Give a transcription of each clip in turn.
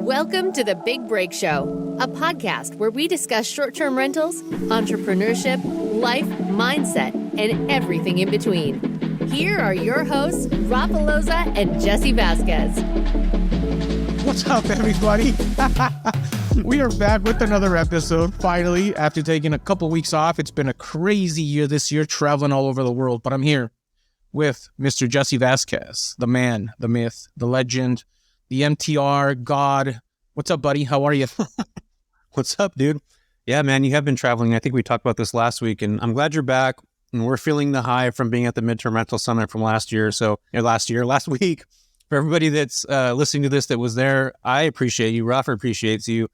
Welcome to The Big Break Show, a podcast where we discuss short-term rentals, entrepreneurship, life, mindset, and everything in between. Here are your hosts, Rafa, Loza, and Jesse Vasquez. What's up, everybody? We are back with another episode, finally, after taking a couple weeks off. It's been a crazy year this year, traveling all over the world, but I'm here with Mr. Jesse Vasquez, the man, the myth, the legend, the MTR God. What's up, buddy? How are you? What's up, dude? Yeah, man, you have been traveling. I think we talked about this last week, and I'm glad you're back. And we're feeling the high from being at the Midterm Rental Summit from last week. For everybody that's listening to this that was there, I appreciate you. Rafa appreciates you.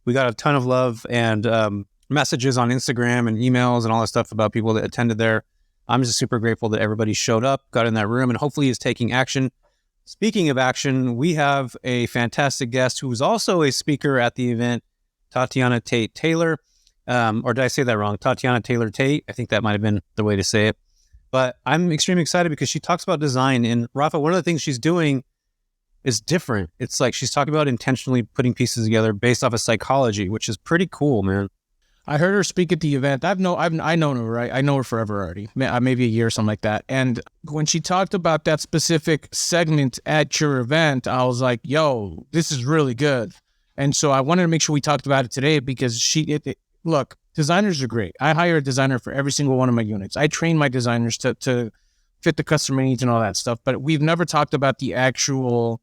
We got a ton of love and messages on Instagram and emails and all that stuff about people that attended there. I'm just super grateful that everybody showed up, got in that room, and hopefully is taking action. Speaking of action, we have a fantastic guest who was also a speaker at the event, Tatianna Taylor. Or did I say that wrong? Tatianna Taylor-Tait. I think that might have been the way to say it. But I'm extremely excited because she talks about design. And Rafa, one of the things she's doing is different. It's like she's talking about intentionally putting pieces together based off of psychology, which is pretty cool, man. I heard her speak at the event. I known her, right? I know her forever already, maybe a year or something like that. And when she talked about that specific segment at your event, I was like, yo, this is really good. And so I wanted to make sure we talked about it today because look, designers are great. I hire a designer for every single one of my units. I train my designers to fit the customer needs and all that stuff. But we've never talked about the actual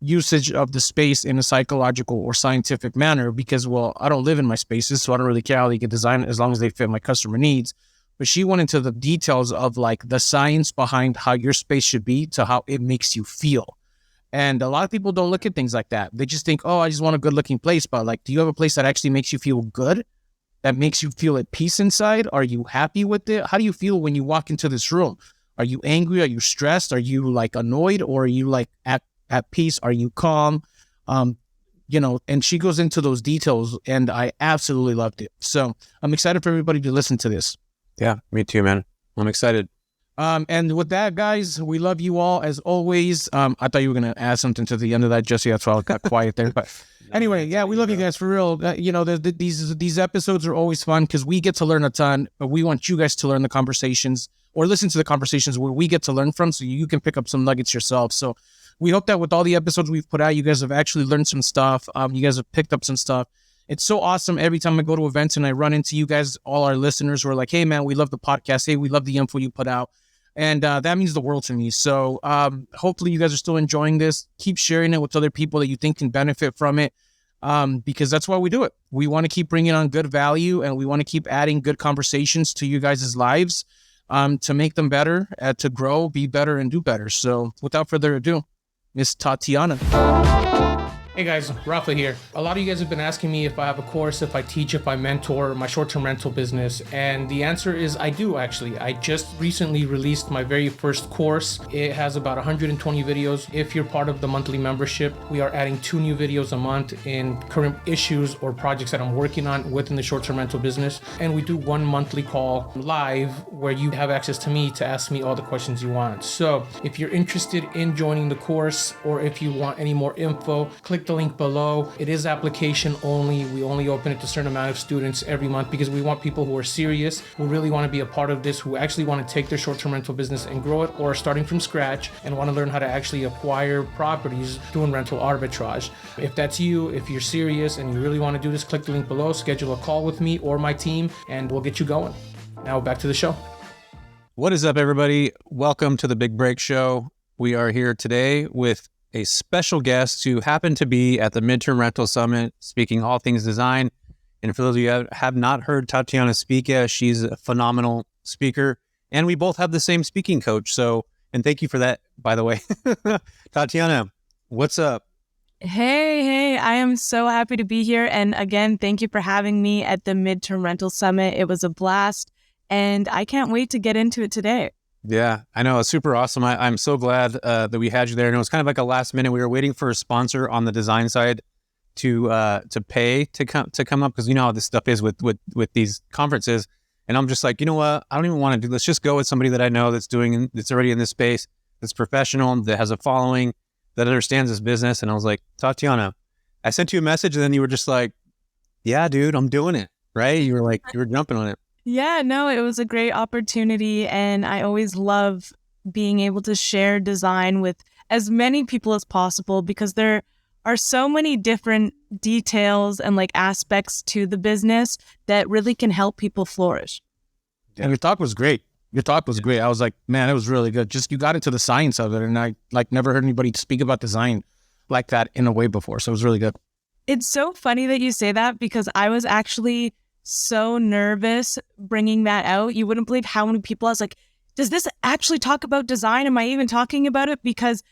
usage of the space in a psychological or scientific manner because, well, I don't live in my spaces, so I don't really care how they get designed as long as they fit my customer needs. But she went into the details of like the science behind how your space should be to how it makes you feel. And a lot of people don't look at things like that. They just think, oh, I just want a good looking place. But like, do you have a place that actually makes you feel good? That makes you feel at peace inside? Are you happy with it? How do you feel when you walk into this room? Are you angry? Are you stressed? Are you like annoyed? Or are you like at peace? Are you calm? And she goes into those details and I absolutely loved it. So I'm excited for everybody to listen to this. Yeah, me too, man. I'm excited. And with that, guys, we love you all as always. I thought you were going to add something to the end of that, Jesse. That's why I got quiet there. But anyway, yeah, we love you guys for real. These episodes are always fun because we get to learn a ton, but we want you guys to learn the conversations or listen to the conversations where we get to learn from so you can pick up some nuggets yourself. So we hope that with all the episodes we've put out, you guys have actually learned some stuff. You guys have picked up some stuff. It's so awesome every time I go to events and I run into you guys, all our listeners who are like, hey, man, we love the podcast. Hey, we love the info you put out. And that means the world to me. So hopefully you guys are still enjoying this. Keep sharing it with other people that you think can benefit from it because that's why we do it. We want to keep bringing on good value and we want to keep adding good conversations to you guys' lives to make them better, to grow, be better, and do better. So without further ado, Miss Tatianna. Hey guys, Rafa here. A lot of you guys have been asking me if I have a course, if I teach, if I mentor my short-term rental business, and the answer is I do actually. I just recently released my very first course. It has about 120 videos. If you're part of the monthly membership, we are adding 2 new videos a month in current issues or projects that I'm working on within the short-term rental business, and we do 1 monthly call live where you have access to me to ask me all the questions you want. So if you're interested in joining the course or if you want any more info, click the link below. It is application only. We only open it to a certain amount of students every month because we want people who are serious, who really want to be a part of this, who actually want to take their short-term rental business and grow it, or starting from scratch and want to learn how to actually acquire properties doing rental arbitrage. If that's you, if you're serious and you really want to do this, click the link below, schedule a call with me or my team, and we'll get you going. Now back to the show. What is up, everybody? Welcome to the Big Break Show. We are here today with a special guest who happened to be at the Midterm Rental Summit speaking all things design. And for those of you who have not heard Tatianna speak yet, she's a phenomenal speaker. And we both have the same speaking coach. So, and thank you for that, by the way. Tatianna, what's up? Hey, I am so happy to be here. And again, thank you for having me at the Midterm Rental Summit. It was a blast. And I can't wait to get into it today. Yeah, I know. It's super awesome. I'm so glad that we had you there. And it was kind of like a last minute. We were waiting for a sponsor on the design side to pay to come up because you know how this stuff is with these conferences. And I'm just like, you know what? I don't even want to do. Let's just go with somebody that I know that's already in this space, that's professional, that has a following, that understands this business. And I was like, Tatianna, I sent you a message and then you were just like, yeah, dude, I'm doing it. Right? You were jumping on it. Yeah, no, it was a great opportunity. And I always love being able to share design with as many people as possible because there are so many different details and like aspects to the business that really can help people flourish. And your talk was great. Your talk was great. I was like, man, it was really good. Just you got into the science of it. And I like never heard anybody speak about design like that in a way before. So it was really good. It's so funny that you say that because I was actually so nervous bringing that out. You wouldn't believe how many people I was like, does this actually talk about design? Am I even talking about it? Because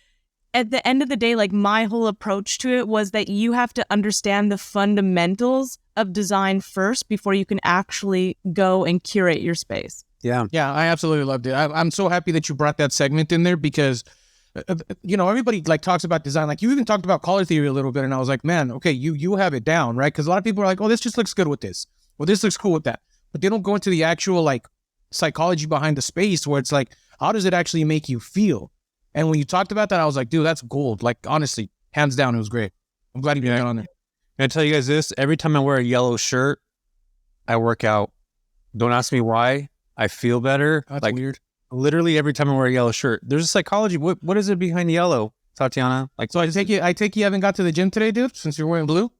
at the end of the day, like my whole approach to it was that you have to understand the fundamentals of design first before you can actually go and curate your space. Yeah, I absolutely loved it. I'm so happy that you brought that segment in there because, everybody like talks about design. Like you even talked about color theory a little bit, and I was like, man, okay, you have it down, right? Because a lot of people are like, oh, this just looks good with this, or this looks cool with that, but they don't go into the actual like psychology behind the space where it's like, how does it actually make you feel? And when you talked about that, I was like, dude, that's gold. Like honestly, hands down, it was great. I'm glad you got on there. Can I tell you guys this? Every time I wear a yellow shirt, I work out. Don't ask me why. I feel better. That's like weird. Literally every time I wear a yellow shirt, there's a psychology. What is it behind yellow, Tatiana? Like, So I take you haven't got to the gym today, dude, since you're wearing blue?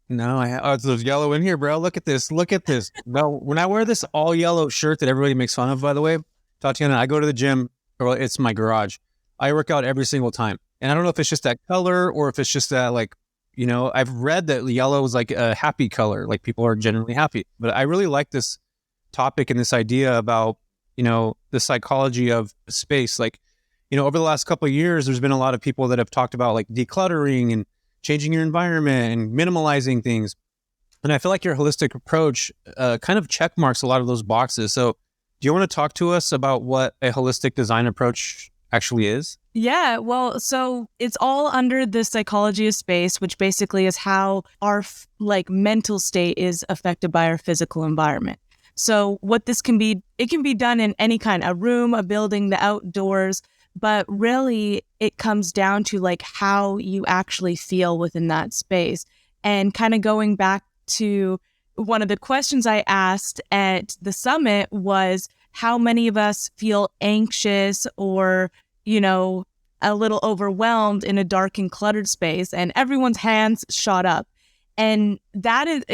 no, there's yellow in here, bro. Look at this. No, when I wear this all yellow shirt that everybody makes fun of, by the way, Tatiana, I go to the gym, or it's my garage. I work out every single time. And I don't know if it's just that color or if it's just that, like, I've read that yellow is like a happy color, like people are generally happy. But I really like this topic and this idea about, the psychology of space. Like, over the last couple of years, there's been a lot of people that have talked about like decluttering and changing your environment and minimalizing things. And I feel like your holistic approach kind of check marks a lot of those boxes. So do you want to talk to us about what a holistic design approach actually is? Yeah, well, so it's all under the psychology of space, which basically is how our mental state is affected by our physical environment. So what this can be, it can be done in any kind, a room, a building, the outdoors, but really it comes down to like how you actually feel within that space. And kind of going back to one of the questions I asked at the summit was how many of us feel anxious or, a little overwhelmed in a dark and cluttered space, and everyone's hands shot up. And that is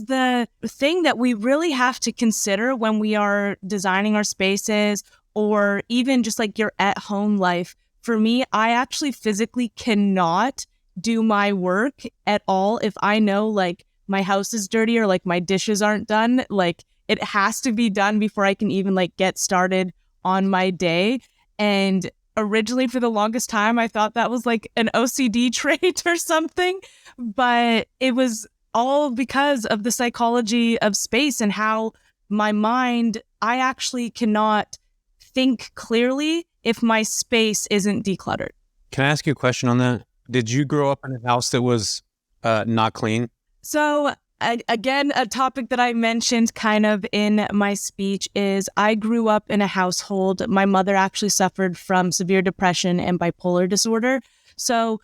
the thing that we really have to consider when we are designing our spaces or even just like your at-home life. For me, I actually physically cannot do my work at all if I know like my house is dirty or like my dishes aren't done. Like it has to be done before I can even like get started on my day. And originally for the longest time, I thought that was like an OCD trait or something, but it was all because of the psychology of space and how my mind, I actually cannot think clearly if my space isn't decluttered. Can I ask you a question on that? Did you grow up in a house that was not clean? So again, a topic that I mentioned kind of in my speech is I grew up in a household. My mother actually suffered from severe depression and bipolar disorder. So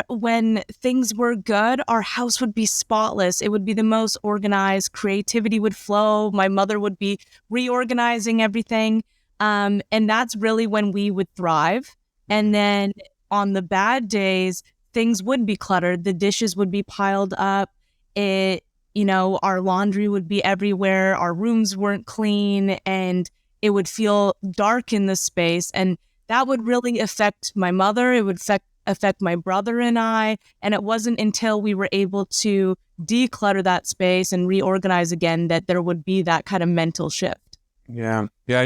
when things were good, our house would be spotless. It would be the most organized. Creativity would flow. My mother would be reorganizing everything. And that's really when we would thrive. And then on the bad days, things would be cluttered. The dishes would be piled up. Our laundry would be everywhere. Our rooms weren't clean and it would feel dark in the space. And that would really affect my mother. It would affect my brother and I. And it wasn't until we were able to declutter that space and reorganize again that there would be that kind of mental shift. Yeah. Yeah.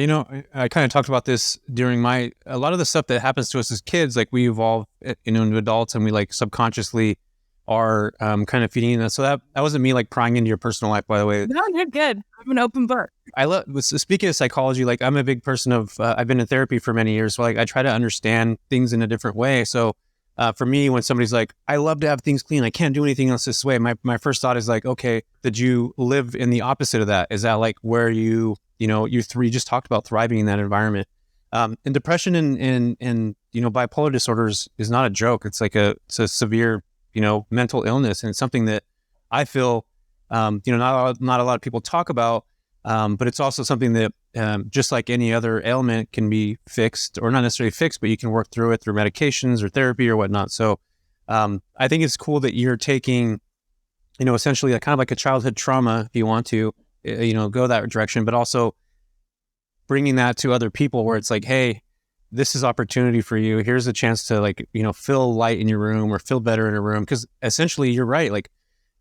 I kind of talked about this during a lot of the stuff that happens to us as kids, like we evolve, into adults and we like subconsciously are kind of feeding that. So that wasn't me like prying into your personal life, by the way. No, you're good. I'm an open book. Speaking of psychology, like I'm a big person of, I've been in therapy for many years. So like I try to understand things in a different way. So for me, when somebody's like, I love to have things clean, I can't do anything else this way. My first thought is like, okay, did you live in the opposite of that? Is that like where you just talked about thriving in that environment? And depression and bipolar disorders is not a joke. It's like it's a severe mental illness. And it's something that I feel, not a lot of people talk about, but it's also something that just like any other ailment can be fixed, or not necessarily fixed, but you can work through it through medications or therapy or whatnot. So I think it's cool that you're taking, essentially kind of like a childhood trauma, if you want to, go that direction, but also bringing that to other people where it's like, hey, this is opportunity for you. Here's a chance to feel light in your room or feel better in a room. Because essentially you're right. Like,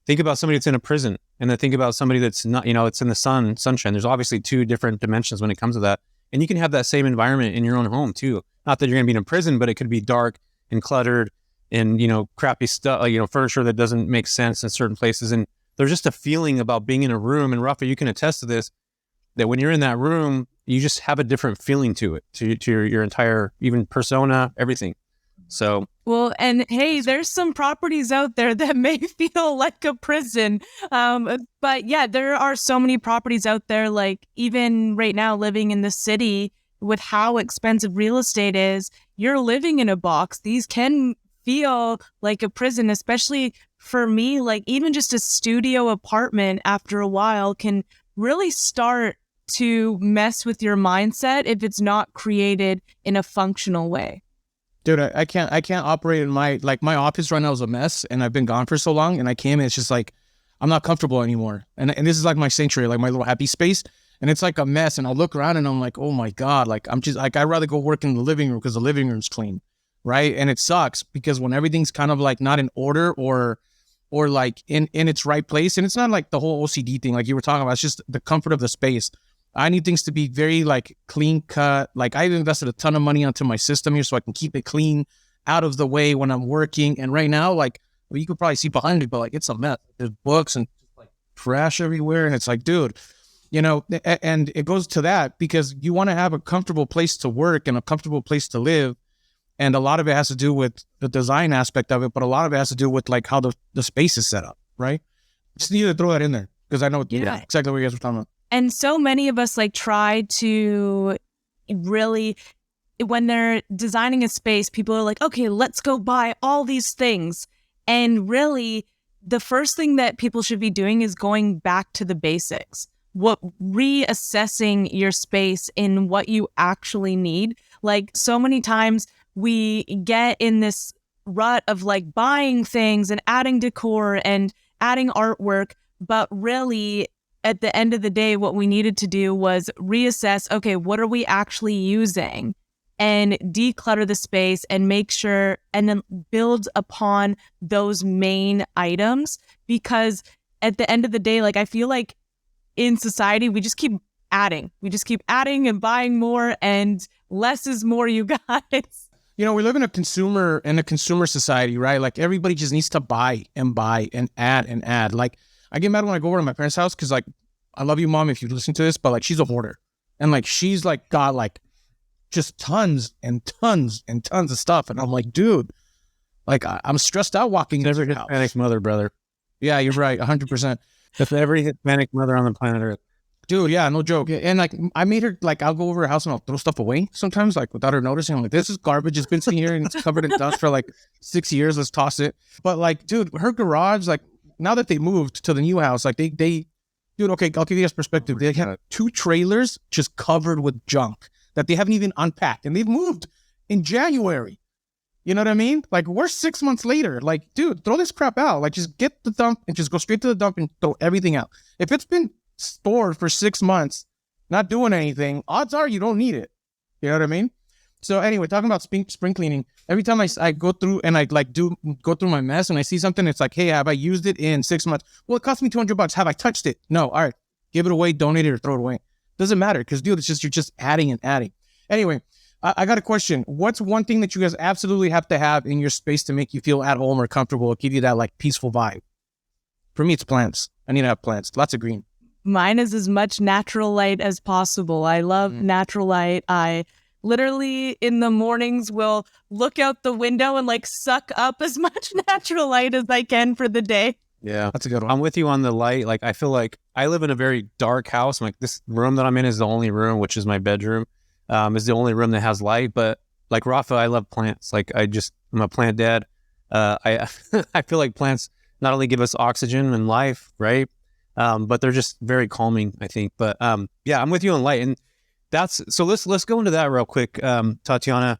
think about somebody that's in a prison, and then think about somebody that's not, it's in the sunshine. There's obviously two different dimensions when it comes to that. And you can have that same environment in your own home too. Not that you're going to be in a prison, but it could be dark and cluttered and, crappy stuff, furniture that doesn't make sense in certain places. And there's just a feeling about being in a room. And Rafa, you can attest to this, that when you're in that room, you just have a different feeling to it, to your entire, even persona, everything. So, well, and hey, there's some properties out there that may feel like a prison. But yeah, there are so many properties out there, like even right now living in the city with how expensive real estate is, you're living in a box. These can feel like a prison, especially for me, like even just a studio apartment after a while can really start to mess with your mindset if it's not created in a functional way. Dude, I can't operate in my office right now is a mess, and I've been gone for so long, and I came and it's just like, I'm not comfortable anymore. And this is like my sanctuary, like my little happy space. And it's like a mess. And I'll look around and I'm like, oh my God, like I'm just like, I'd rather go work in the living room because the living room's clean. Right. And it sucks because when everything's kind of like not in order or like in its right place, and it's not like the whole OCD thing, like you were talking about, it's just the comfort of the space. I need things to be very like clean cut. Like I've invested a ton of money onto my system here so I can keep it clean, out of the way when I'm working. And right now, like, well, you could probably see behind me, but like it's a mess. There's books and like trash everywhere. And it's like, dude, and it goes to that because you want to have a comfortable place to work and a comfortable place to live. And a lot of it has to do with the design aspect of it, but a lot of it has to do with like how the space is set up, right? Just need to throw that in there because I know exactly what you guys were talking about. And so many of us like try to really, when they're designing a space, people are like, okay, let's go buy all these things. And really, the first thing that people should be doing is going back to the basics. Reassessing your space in what you actually need. Like so many times we get in this rut of like buying things and adding decor and adding artwork, but really at the end of the day, what we needed to do was reassess, okay, what are we actually using? And declutter the space and make sure, and then build upon those main items. Because at the end of the day, like I feel like in society, we just keep adding. We just keep adding and buying more, and less is more, you guys. We live in a consumer society, right? Like everybody just needs to buy and add. Like I get mad when I go over to my parents' house because like, I love you, Mom, if you listen to this, but like she's a hoarder. And like she's like got like just tons and tons and tons of stuff. And I'm like, dude, like I'm stressed out walking into your house. Hispanic mother, brother. Yeah, you're right, 100%. That's every Hispanic mother on the planet Earth. Dude, yeah, no joke. And like I made her, like I'll go over her house and I'll throw stuff away sometimes, like without her noticing. I'm like, this is garbage. It's been sitting here and it's covered in dust for like 6 years. Let's toss it. But like, dude, her garage, like now that they moved to the new house, like they dude, okay, I'll give you guys perspective. They have 2 trailers just covered with junk that they haven't even unpacked, and they've moved in January. You know what I mean? Like we're 6 months later. Like, dude, throw this crap out. Like just get the dump and just go straight to the dump and throw everything out. If it's been stored for 6 months, not doing anything, odds are you don't need it. You know what I mean? So anyway, talking about spring cleaning, every time I go through and I like go through my mess and I see something, it's like, hey, have I used it in 6 months? Well, it cost me $200. Have I touched it? No. All right, give it away, donate it, or throw it away. Doesn't matter because, dude, it's just you're just adding and adding. Anyway, I got a question. What's one thing that you guys absolutely have to have in your space to make you feel at home or comfortable, or give you that like peaceful vibe? For me, it's plants. I need to have plants. Lots of green. Mine is as much natural light as possible. I love natural light. I literally in the mornings will look out the window and like suck up as much natural light as I can for the day. Yeah, that's a good one. I'm with you on the light. Like I feel like I live in a very dark house. Like this room that I'm in is the only room, which is my bedroom, is the only room that has light. But like Rafa, I love plants. Like I'm a plant dad. I I feel like plants not only give us oxygen and life, right? But they're just very calming, I think. But yeah, I'm with you on light, and that's so. Let's go into that real quick, Tatiana.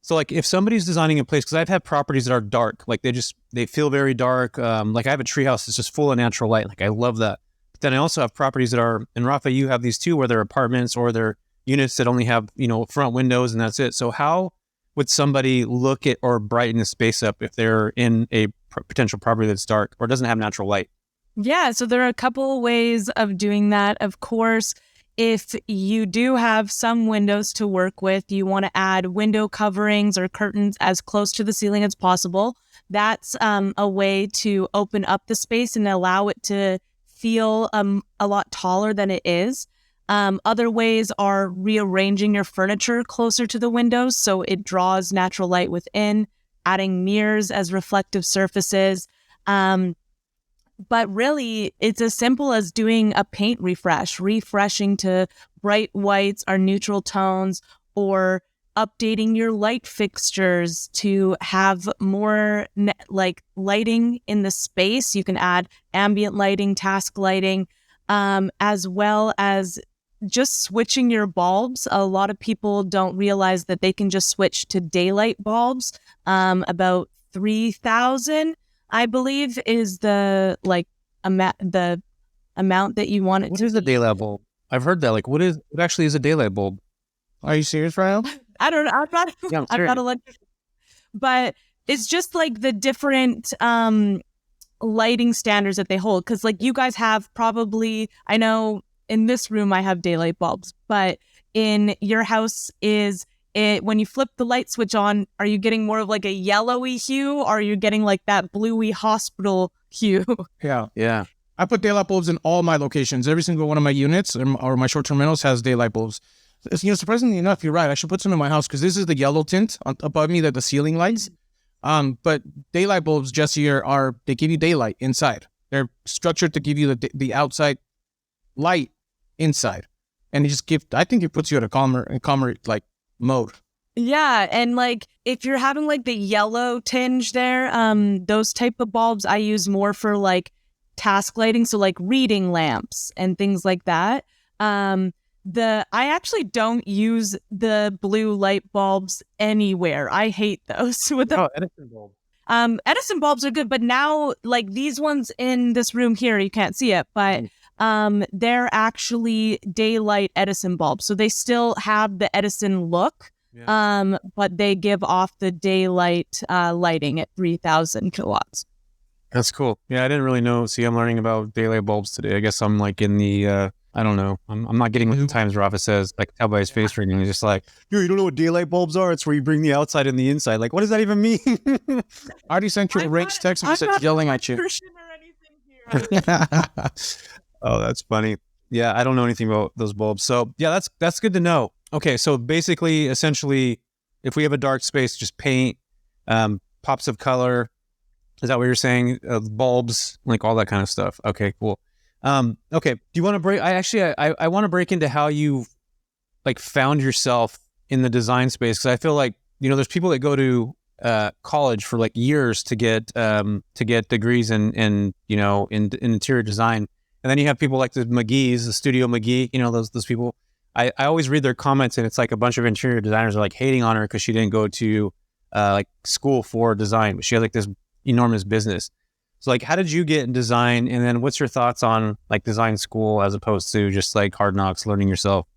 So like, if somebody's designing a place, because I've had properties that are dark, like they feel very dark. Like I have a treehouse that's just full of natural light. Like I love that. But then I also have properties that are, and Rafa, you have these too, where they're apartments or they're units that only have front windows and that's it. So how would somebody look at or brighten the space up if they're in a potential property that's dark or doesn't have natural light? Yeah, so there are a couple ways of doing that. Of course, if you do have some windows to work with, you want to add window coverings or curtains as close to the ceiling as possible. That's a way to open up the space and allow it to feel a lot taller than it is. Other ways are rearranging your furniture closer to the windows so it draws natural light within, adding mirrors as reflective surfaces. But really, it's as simple as doing a paint refreshing to bright whites or neutral tones, or updating your light fixtures to have more lighting in the space. You can add ambient lighting, task lighting, as well as just switching your bulbs. A lot of people don't realize that they can just switch to daylight bulbs. About 3,000. I believe is the amount that you want it What to is a be. daylight bulb? I've heard that. Like, what actually is a daylight bulb? Are you serious, Ryan? I don't know. I'm not. Yeah, I'm I'm not electric, but it's just like the different lighting standards that they hold. Because like you guys have probably, I know in this room I have daylight bulbs, but in your house when you flip the light switch on, are you getting more of like a yellowy hue, or are you getting like that bluey hospital hue? Yeah. Yeah. I put daylight bulbs in all my locations. Every single one of my units or my short-term rentals has daylight bulbs. Surprisingly enough, you're right. I should put some in my house because this is the yellow tint above me that the ceiling lights. But daylight bulbs, Jesse, they give you daylight inside. They're structured to give you the outside light inside, and I think it puts you at a calmer like mode. Yeah, and like if you're having like the yellow tinge there, those type of bulbs I use more for like task lighting, so like reading lamps and things like that. I actually don't use the blue light bulbs anywhere. I hate those. Edison bulb. Edison bulbs are good, but now like these ones in this room here, you can't see it, but they're actually daylight Edison bulbs. So they still have the Edison look, but they give off the daylight lighting at 3,000 kilowatts. That's cool. Yeah, I didn't really know. See, I'm learning about daylight bulbs today. I guess I'm like in the, I don't know. I'm not getting with the times. Rafa says, like, tell by his face right now. He's just like, dude, you don't know what daylight bulbs are? It's where you bring the outside and the inside. Like, what does that even mean? I already sent you a range text and said yelling at you. Oh, that's funny. Yeah, I don't know anything about those bulbs. So yeah, that's good to know. Okay, so basically, essentially, if we have a dark space, just paint, pops of color. Is that what you're saying? Bulbs, like all that kind of stuff. Okay, cool. Okay, do you want to break? I want to break into how you like found yourself in the design space, because I feel like there's people that go to college for like years to get degrees in interior design, and then you have people like the McGee's, the Studio McGee. Those people. I always read their comments, and it's like a bunch of interior designers are like hating on her because she didn't go to like school for design, but she had like this enormous business. So like, how did you get in design? And then what's your thoughts on like design school as opposed to just like hard knocks learning yourself?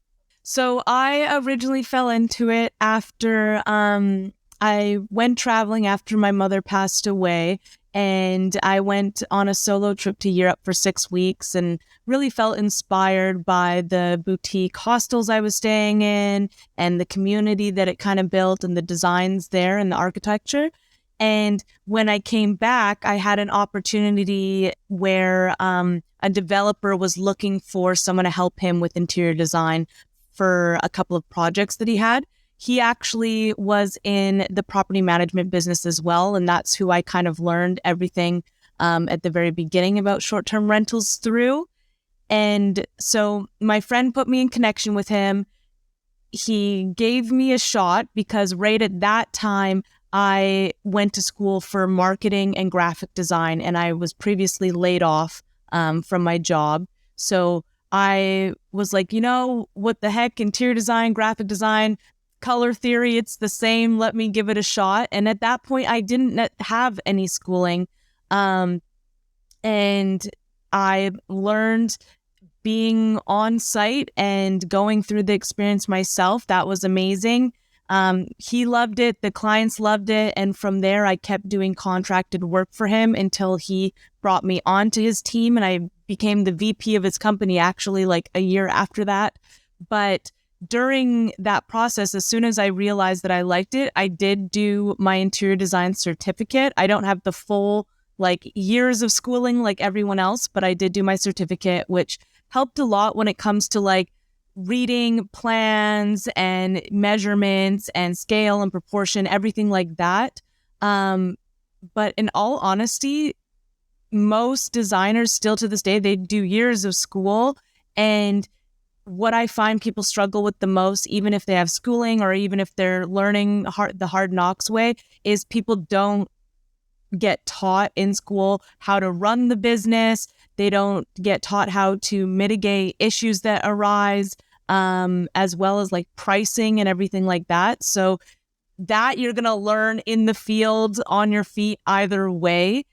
So I originally fell into it after I went traveling after my mother passed away, and I went on a solo trip to Europe for 6 weeks and really felt inspired by the boutique hostels I was staying in and the community that it kind of built and the designs there and the architecture. And when I came back, I had an opportunity where a developer was looking for someone to help him with interior design for a couple of projects that he had. He actually was in the property management business as well, and that's who I kind of learned everything at the very beginning about short-term rentals through. And so my friend put me in connection with him. He gave me a shot because right at that time, I went to school for marketing and graphic design, and I was previously laid off from my job. So I was like, what the heck, interior design, graphic design, color theory, it's the same. Let me give it a shot. And at that point, I didn't have any schooling. And I learned being on site and going through the experience myself. That was amazing. He loved it. The clients loved it. And from there, I kept doing contracted work for him until he brought me onto his team. And I became the VP of his company, actually, like a year after that. But during that process, as soon as I realized that I liked it, I did do my interior design certificate. I don't have the full years of schooling like everyone else, but I did do my certificate, which helped a lot when it comes to reading plans and measurements and scale and proportion, everything like that. But in all honesty, most designers still to this day, they do years of school. And what I find people struggle with the most, even if they have schooling or even if they're learning the hard knocks way, is people don't get taught in school how to run the business. They don't get taught how to mitigate issues that arise, as well as pricing and everything like that. So that you're going to learn in the field on your feet either way.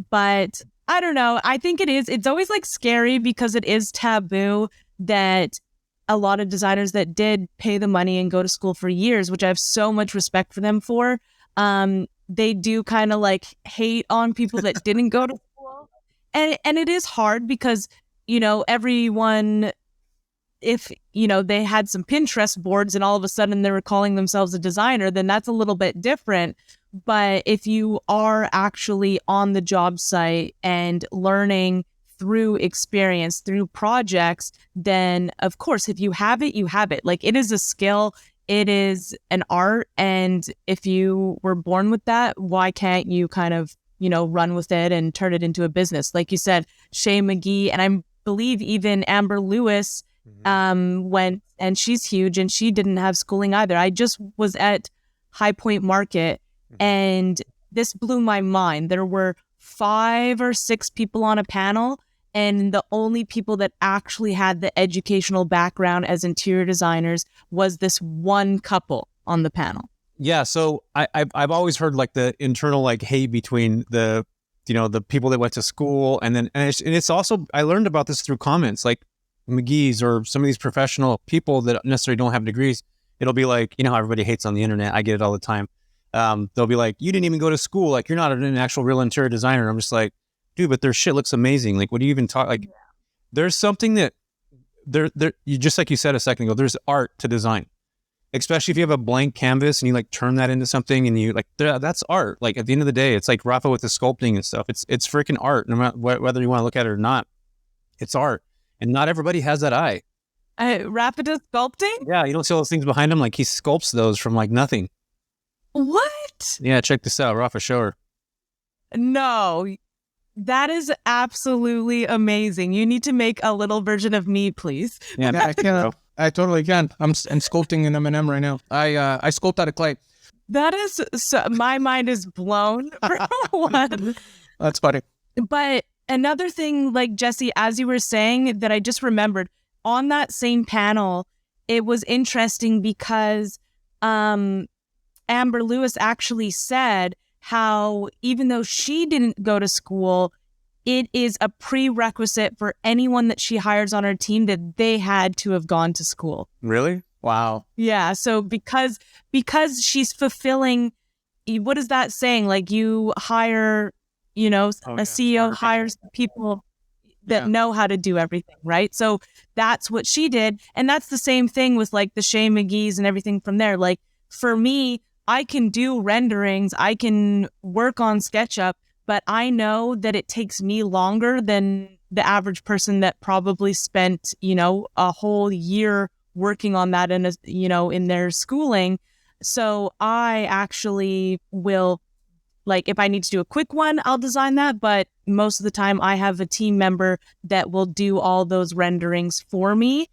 But I don't know. I think it's always scary because it is taboo that a lot of designers that did pay the money and go to school for years, which I have so much respect for them for, they do kind of hate on people that didn't go to school. And it is hard because, everyone, if, they had some Pinterest boards and all of a sudden they were calling themselves a designer, then that's a little bit different. But if you are actually on the job site and learning through experience, through projects, then of course, if you have it, you have it. It is a skill. It is an art. And if you were born with that, why can't you kind of, run with it and turn it into a business? Like you said, Shay McGee, and I believe even Amber Lewis went, and she's huge, and she didn't have schooling either. I just was at High Point Market, and this blew my mind. There were 5 or 6 people on a panel, and the only people that actually had the educational background as interior designers was this one couple on the panel. Yeah, so I've always heard the internal hate between the people that went to school, and it's also, I learned about this through comments McGee's or some of these professional people that necessarily don't have degrees. It'll be how everybody hates on the internet. I get it all the time. They'll be you didn't even go to school, you're not an actual real interior designer. I'm just dude, but their shit looks amazing. What do you even talk? There's something that you just you said a second ago, there's art to design. Especially if you have a blank canvas and you turn that into something and you that's art. At the end of the day, it's Rafa with the sculpting and stuff. It's freaking art, no matter whether you want to look at it or not. It's art, and not everybody has that eye. Rafa does sculpting? Yeah, you don't see all those things behind him. He sculpts those from nothing. What? Yeah, check this out, Rafa. Show her. No, that is absolutely amazing. You need to make a little version of me, please. Yeah, I can. I totally can. I'm sculpting an M&M right now. I sculpt out of clay. That is my mind is blown for one. That's funny. But another thing, Jesse, as you were saying, that I just remembered on that same panel, it was interesting because Amber Lewis actually said how even though she didn't go to school, it is a prerequisite for anyone that she hires on her team that they had to have gone to school. Really? Wow. Yeah. So because she's fulfilling, what is that saying? You hire, a CEO hires people that know how to do everything, right? So that's what she did. And that's the same thing with the Shay McGee's and everything from there. For me, I can do renderings, I can work on SketchUp, but I know that it takes me longer than the average person that probably spent, a whole year working on that in their schooling. So I actually will, if I need to do a quick one, I'll design that. But most of the time I have a team member that will do all those renderings for me,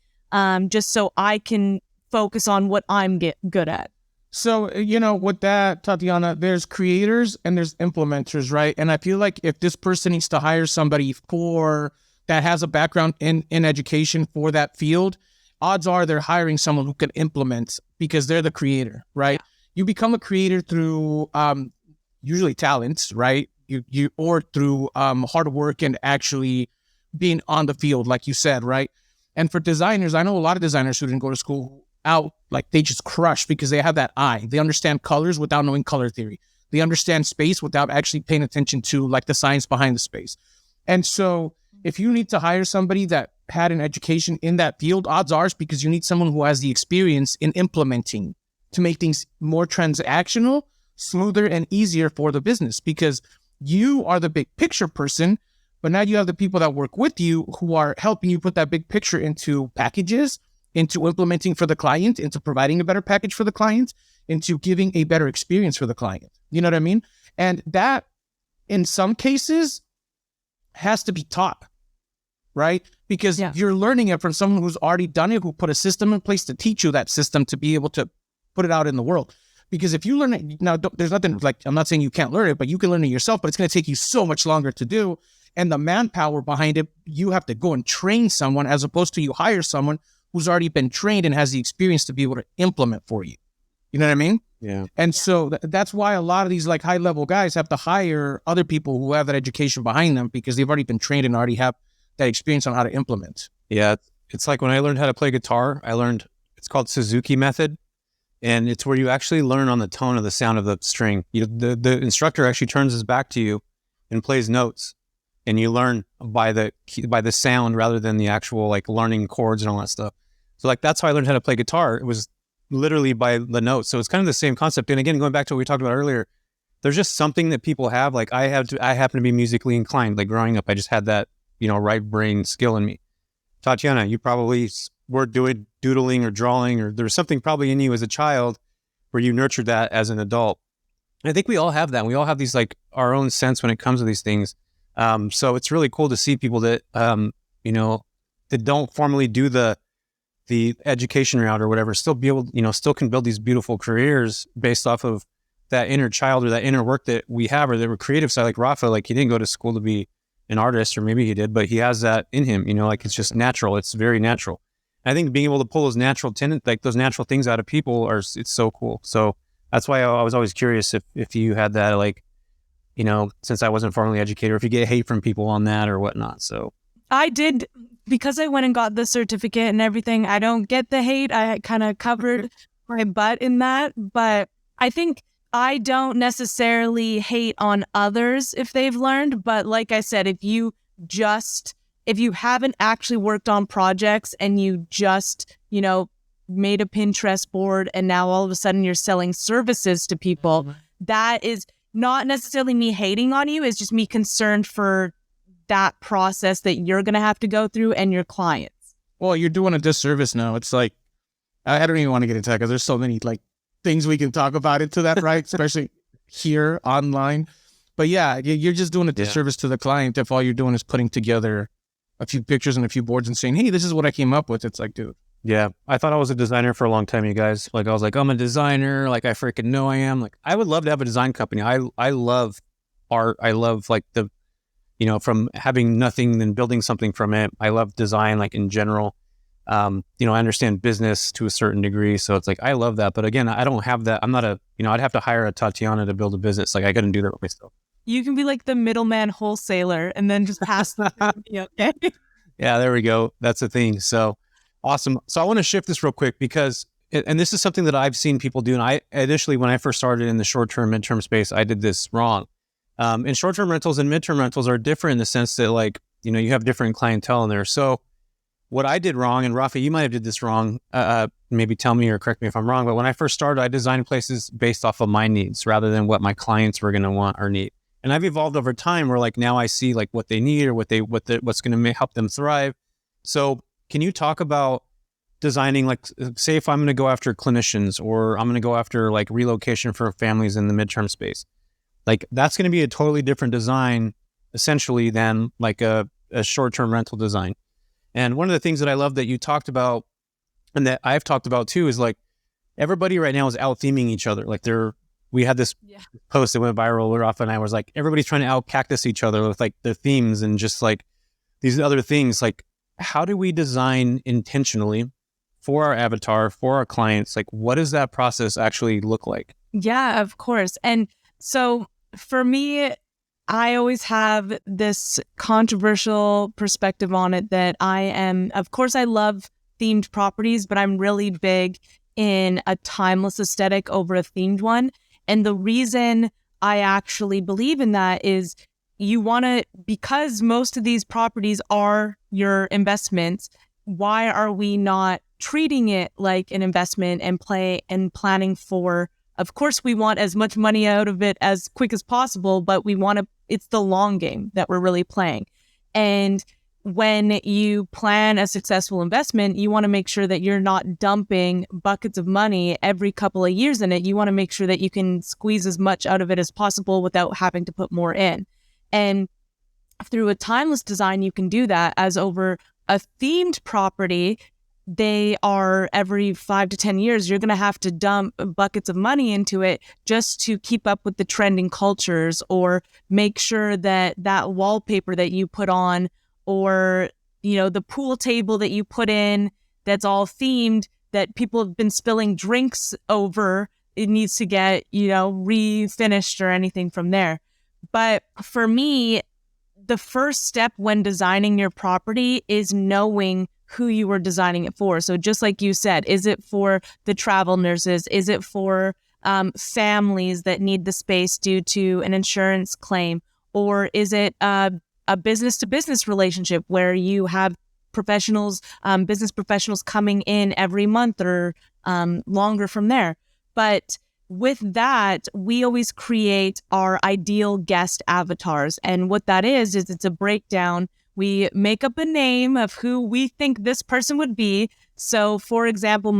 just so I can focus on what I'm good at. So, with that, Tatiana, there's creators and there's implementers, right? And I feel like if this person needs to hire somebody that has a background in education for that field, odds are they're hiring someone who can implement because they're the creator, right? Yeah. You become a creator through usually talents, right? You or through hard work and actually being on the field, like you said, right? And for designers, I know a lot of designers who didn't go to school out, like they just crush because they have that eye. They understand colors without knowing color theory. They understand space without actually paying attention to like the science behind the space. And so if you need to hire somebody that had an education in that field, odds are it's because you need someone who has the experience in implementing to make things more transactional, smoother, and easier for the business, because you are the big picture person, but now you have the people that work with you who are helping you put that big picture into packages, into implementing for the client, into providing a better package for the client, into giving a better experience for the client. You know what I mean? And that, in some cases, has to be taught, right? Because you're learning it from someone who's already done it, who put a system in place to teach you that system to be able to put it out in the world. Because if you learn it, now there's nothing like, I'm not saying you can't learn it, but you can learn it yourself, but it's going to take you so much longer to do. And the manpower behind it, you have to go and train someone, as opposed to you hire someone who's already been trained and has the experience to be able to implement for you. You know what I mean? Yeah. And so that's why a lot of these like high level guys have to hire other people who have that education behind them, because they've already been trained and already have that experience on how to implement. Yeah. It's like when I learned how to play guitar, it's called Suzuki method. And it's where you actually learn on the tone of the sound of the string. The instructor actually turns his back to you and plays notes. And you learn by the sound rather than the actual like learning chords and all that stuff. So like that's how I learned how to play guitar. It was literally by the notes. So it's kind of the same concept. And again, going back to what we talked about earlier, there's just something that people have. Like I happen to be musically inclined. Like growing up, I just had that right brain skill in me. Tatiana, you probably were doing doodling or drawing, or there was something probably in you as a child where you nurtured that as an adult. And I think we all have that. We all have these like our own sense when it comes to these things. So it's really cool to see people that, that don't formally do the education route or whatever, still be able, still can build these beautiful careers based off of that inner child or that inner work that we have, or the creative side. Like Rafa, like he didn't go to school to be an artist, or maybe he did, but he has that in him, like it's just natural. It's very natural. I think being able to pull those natural those natural things out of people it's so cool. So that's why I was always curious if you had that, like, since I wasn't formally educated, or if you get hate from people on that or whatnot. So I did, because I went and got the certificate and everything. I don't get the hate. I kind of covered my butt in that, but I think I don't necessarily hate on others if they've learned. But like I said, if you haven't actually worked on projects and you just, made a Pinterest board and now all of a sudden you're selling services to people, that is not necessarily me hating on you. It's just me concerned for that process that you're going to have to go through and your clients. Well, you're doing a disservice now. It's like, I don't even want to get into that because there's so many like things we can talk about into that, right? Especially here online. But yeah, you're just doing a disservice to the client if all you're doing is putting together a few pictures and a few boards and saying, hey, this is what I came up with. It's like, dude. Yeah. I thought I was a designer for a long time, you guys. Like I was like, I'm a designer. Like I freaking know I am. Like I would love to have a design company. I love art. I love like from having nothing and building something from it. I love design, like in general. I understand business to a certain degree. So it's like, I love that. But again, I don't have that. I'm not I'd have to hire a Tatiana to build a business. Like I couldn't do that with myself. You can be like the middleman wholesaler and then just pass the okay? Yeah, there we go. That's the thing. So awesome. So I want to shift this real quick because, and this is something that I've seen people do. And I initially, when I first started in the short-term, midterm space, I did this wrong. And short-term rentals and midterm rentals are different in the sense that like, you have different clientele in there. So what I did wrong, and Rafa, you might have did this wrong, maybe tell me or correct me if I'm wrong, but when I first started, I designed places based off of my needs rather than what my clients were going to want or need. And I've evolved over time where like now I see like what they need or what's going to help them thrive. So can you talk about designing, like say if I'm going to go after clinicians or I'm going to go after like relocation for families in the midterm space, like that's going to be a totally different design essentially than like a short-term rental design. And one of the things that I love that you talked about and that I've talked about too is like, everybody right now is out theming each other. Like we had this post that went viral where Rafa and I was like, everybody's trying to out cactus each other with like their themes and just like these other things. Like, how do we design intentionally for our avatar, for our clients? Like, what does that process actually look like? Yeah, of course. And so for me, I always have this controversial perspective on it that of course, I love themed properties, but I'm really big in a timeless aesthetic over a themed one. And the reason I actually believe in that is because most of these properties are your investments, why are we not treating it like an investment and planning for, of course, we want as much money out of it as quick as possible, but it's the long game that we're really playing. And when you plan a successful investment, you want to make sure that you're not dumping buckets of money every couple of years in it. You want to make sure that you can squeeze as much out of it as possible without having to put more in. And through a timeless design, you can do that. As over a themed property, they are every 5 to 10 years, you're going to have to dump buckets of money into it just to keep up with the trending cultures, or make sure that that wallpaper that you put on, or, the pool table that you put in that's all themed, that people have been spilling drinks over, it needs to get, refinished or anything from there. But for me, the first step when designing your property is knowing who you are designing it for. So just like you said, is it for the travel nurses? Is it for families that need the space due to an insurance claim? Or is it a business-to-business relationship where you have business professionals coming in every month or longer from there? But with that, we always create our ideal guest avatars. And what that is it's a breakdown. We make up a name of who we think this person would be. So, for example,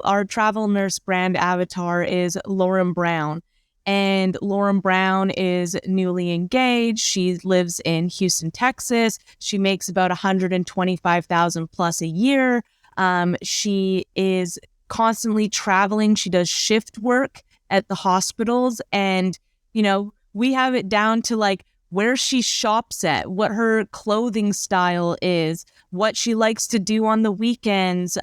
our travel nurse brand avatar is Lauren Brown. And Lauren Brown is newly engaged. She lives in Houston, Texas. She makes about $125,000 plus a year. She is constantly traveling. She does shift work at the hospitals, and we have it down to like where she shops at, what her clothing style is, what she likes to do on the weekends,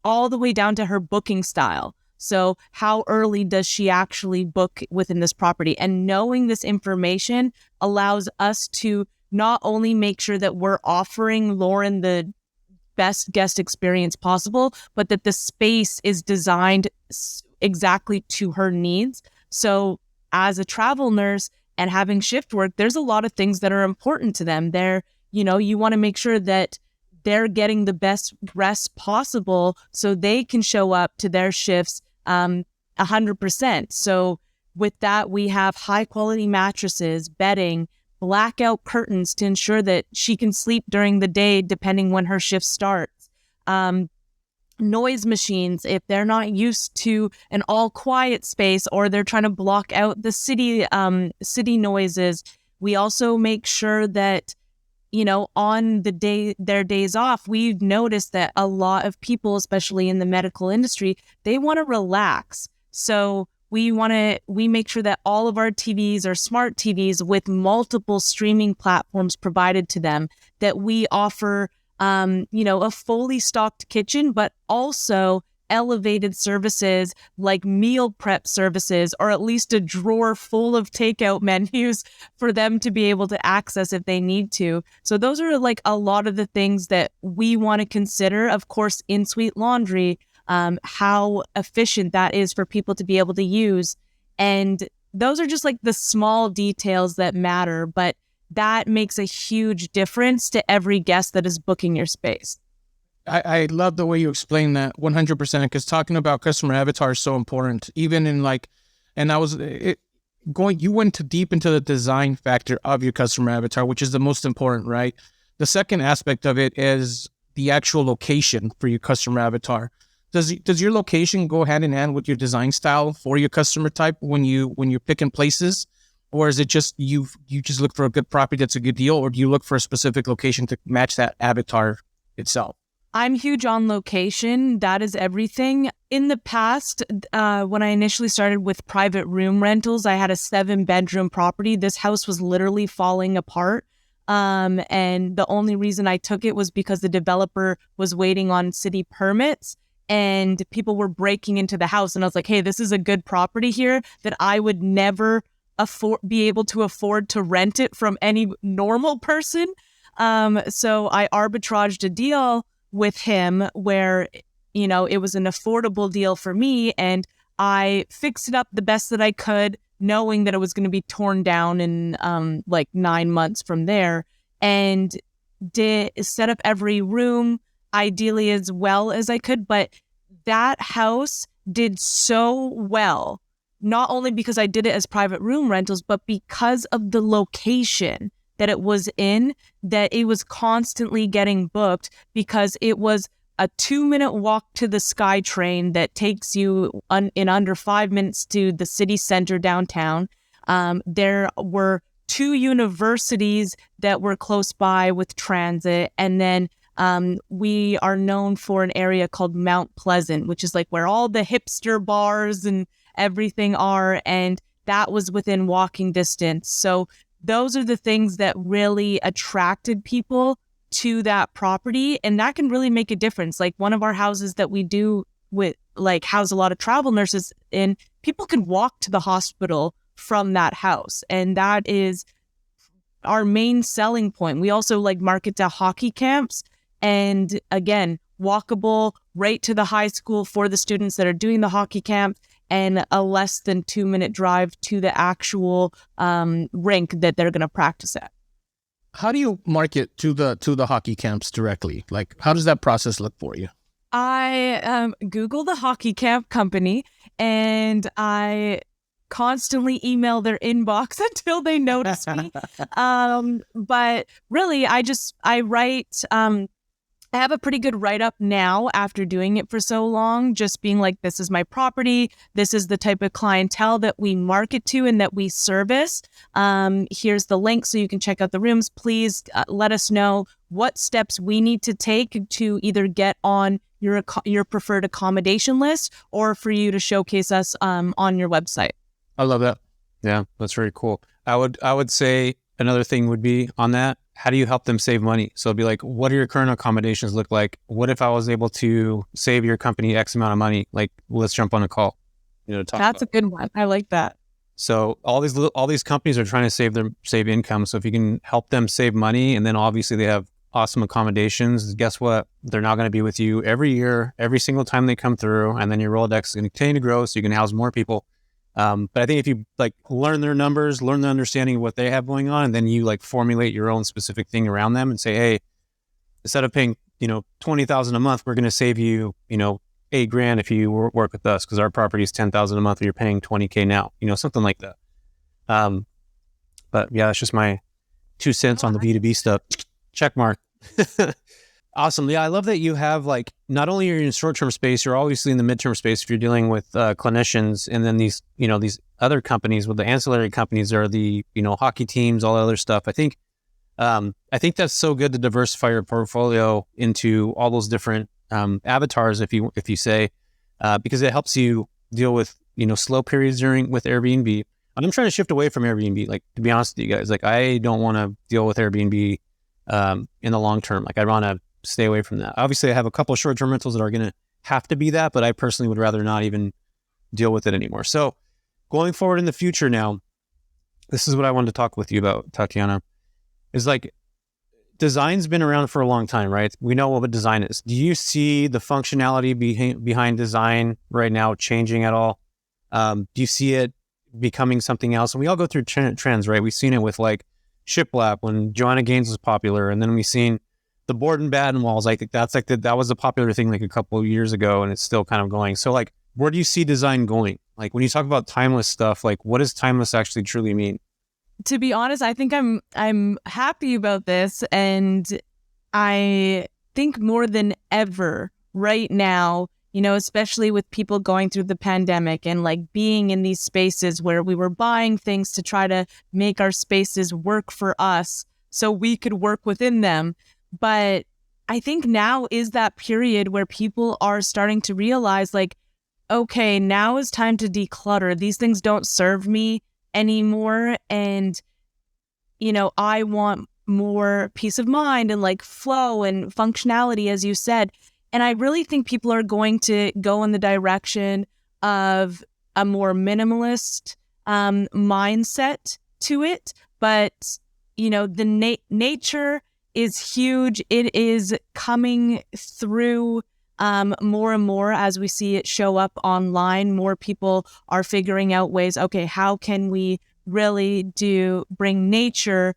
all the way down to her booking style. So how early does she actually book within this property? And knowing this information allows us to not only make sure that we're offering Lauren the best guest experience possible, but that the space is designed exactly to her needs. So as a travel nurse and having shift work, there's a lot of things that are important to them. You want to make sure that they're getting the best rest possible so they can show up to their shifts 100%. So with that, we have high quality mattresses, bedding, blackout curtains to ensure that she can sleep during the day depending when her shift starts. Noise machines, if they're not used to an all quiet space or they're trying to block out the city noises. We also make sure that, on their days off, we've noticed that a lot of people, especially in the medical industry, they want to relax. So we make sure that all of our TVs are smart TVs with multiple streaming platforms provided to them, that we offer a fully stocked kitchen, but also elevated services like meal prep services, or at least a drawer full of takeout menus for them to be able to access if they need to. So those are like a lot of the things that we want to consider. Of course, in-suite laundry, how efficient that is for people to be able to use. And those are just like the small details that matter, but that makes a huge difference to every guest that is booking your space. I love the way you explain that 100%, because talking about customer avatar is so important. Even in you went deep into the design factor of your customer avatar, which is the most important, right? The second aspect of it is the actual location for your customer avatar. Does your location go hand in hand with your design style for your customer type when you're picking places? Or is it just you just look for a good property that's a good deal, or do you look for a specific location to match that avatar itself? I'm huge on location. That is everything. in the past, when I initially started with private room rentals, I had a 7-bedroom property. This house was literally falling apart. And the only reason I took it was because the developer was waiting on city permits and people were breaking into the house. And I was like, hey, this is a good property here that I would never be able to afford to rent it from any normal person. So I arbitraged a deal with him where, it was an affordable deal for me, and I fixed it up the best that I could, knowing that it was going to be torn down in 9 months from there, and did set up every room ideally as well as I could. But that house did so well, not only because I did it as private room rentals, but because of the location that it was in, that it was constantly getting booked because it was a 2-minute walk to the SkyTrain that takes you in under 5 minutes to the city center downtown. There were 2 universities that were close by with transit. And then we are known for an area called Mount Pleasant, which is like where all the hipster bars and everything are. And that was within walking distance. So those are the things that really attracted people to that property, and that can really make a difference. Like one of our houses that we do with house a lot of travel nurses in, people can walk to the hospital from that house, and that is our main selling point. We also market to hockey camps, and again, walkable right to the high school for the students that are doing the hockey camp, and a less than 2-minute drive to the actual rink that they're going to practice at. How do you market to the hockey camps directly? How does that process look for you? I Google the hockey camp company, and I constantly email their inbox until they notice me. But really, I write. I have a pretty good write-up now after doing it for so long, just being like, this is my property. This is the type of clientele that we market to and that we service. Here's the link so you can check out the rooms. Please let us know what steps we need to take to either get on your preferred accommodation list or for you to showcase us on your website. I love that. Yeah, that's very cool. I would say another thing would be on that. How do you help them save money? So it'd be like, what do your current accommodations look like? What if I was able to save your company X amount of money? Let's jump on a call. To talk That's about. A good one. I like that. So all these companies are trying to save income. So if you can help them save money, and then obviously they have awesome accommodations, guess what? They're not going to be with you every year, every single time they come through, and then your Rolodex is going to continue to grow, so you can house more people. But I think if you learn their numbers, learn the understanding of what they have going on, and then you formulate your own specific thing around them and say, hey, instead of paying, $20,000 a month, we're going to save you, $8,000 if you work with us, because our property is $10,000 a month, or you're paying $20K now, something like that. But yeah, that's just my 2 cents on the B2B stuff. Check mark. Awesome. Yeah, I love that you have not only are you in short-term space, you're obviously in the midterm space if you're dealing with clinicians, and then these other companies with the ancillary companies are the hockey teams, all that other stuff. I think that's so good to diversify your portfolio into all those different avatars, if you say, because it helps you deal with slow periods with Airbnb. And I'm trying to shift away from Airbnb. To be honest with you guys, I don't want to deal with Airbnb in the long term. I want to stay away from that. Obviously, I have a couple of short-term rentals that are going to have to be that, but I personally would rather not even deal with it anymore. So going forward in the future now, this is what I wanted to talk with you about, Tatianna, is design's been around for a long time, right? We know what design is. Do you see the functionality behind design right now changing at all? Do you see it becoming something else? And we all go through trends, right? We've seen it with shiplap when Joanna Gaines was popular, and then we've seen the board and batten walls. I think that's that was a popular thing a couple of years ago, and it's still kind of going. So where do you see design going? When you talk about timeless stuff, what does timeless actually truly mean? To be honest, I think I'm happy about this, and I think more than ever right now, especially with people going through the pandemic and being in these spaces where we were buying things to try to make our spaces work for us so we could work within them. But I think now is that period where people are starting to realize okay, now is time to declutter. These things don't serve me anymore. And, I want more peace of mind and like flow and functionality, as you said. And I really think people are going to go in the direction of a more minimalist mindset to it. But, the nature is huge. It is coming through more and more as we see it show up online. More people are figuring out ways, okay, how can we really bring nature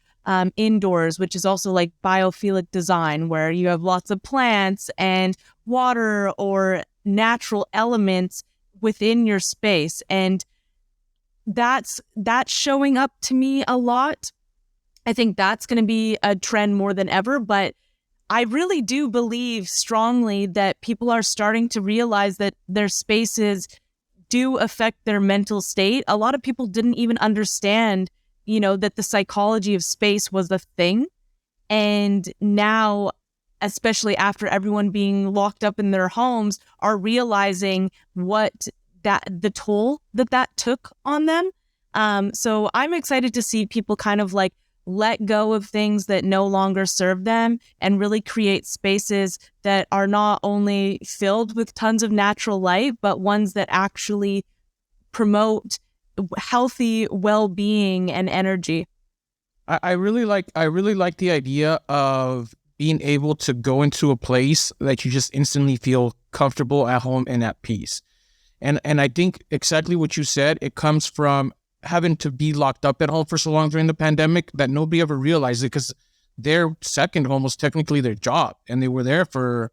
indoors, which is also like biophilic design, where you have lots of plants and water or natural elements within your space. And that's showing up to me a lot. I think that's going to be a trend more than ever, but I really do believe strongly that people are starting to realize that their spaces do affect their mental state. A lot of people didn't even understand, that the psychology of space was a thing. And now, especially after everyone being locked up in their homes, are realizing the toll that took on them. So I'm excited to see people kind of like let go of things that no longer serve them and really create spaces that are not only filled with tons of natural light, but ones that actually promote healthy well-being and energy. I really like the idea of being able to go into a place that you just instantly feel comfortable at home and at peace. And I think exactly what you said, it comes from having to be locked up at home for so long during the pandemic that nobody ever realized it, because their second home was technically their job, and they were there for,